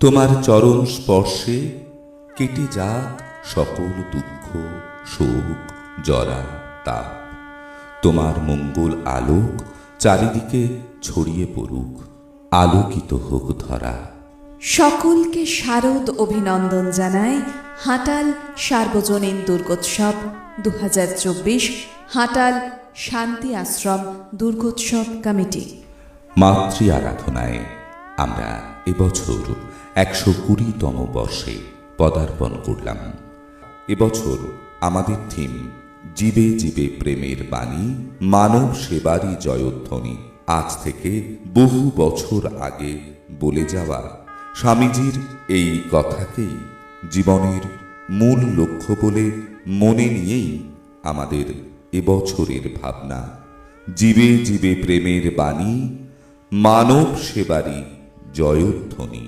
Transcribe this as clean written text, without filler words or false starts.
তোমার চরণ স্পর্শে কেটে যাক সকল দুঃখ, শোক, জরা, তাপ। তোমার মঙ্গল আলোক চারিদিকে ছড়িয়ে পড়ুক, আলোকিত হোক ধরা। সকলকে শারদ অভিনন্দন জানায় হাটাল সার্বজনীন দুর্গোৎসব 2024 হাটাল শান্তি আশ্রম দুর্গোৎসব কমিটি। মাতৃ আরাধনায় আমরা এবছর 120তম বর্ষে পদার্পণ করলাম। এবছর আমাদের থিম জীবে জীবে প্রেমের বাণী, মানব সেবারই জয়ধ্বনি। আজ থেকে বহু বছর আগে বলে যাওয়া স্বামীজির এই কথাকেই জীবনের মূল লক্ষ্য বলে মনে নিয়েই আমাদের এবছরের ভাবনা জীবে জীবে প্রেমের বাণী, মানব সেবারই জয়ধ্বনি।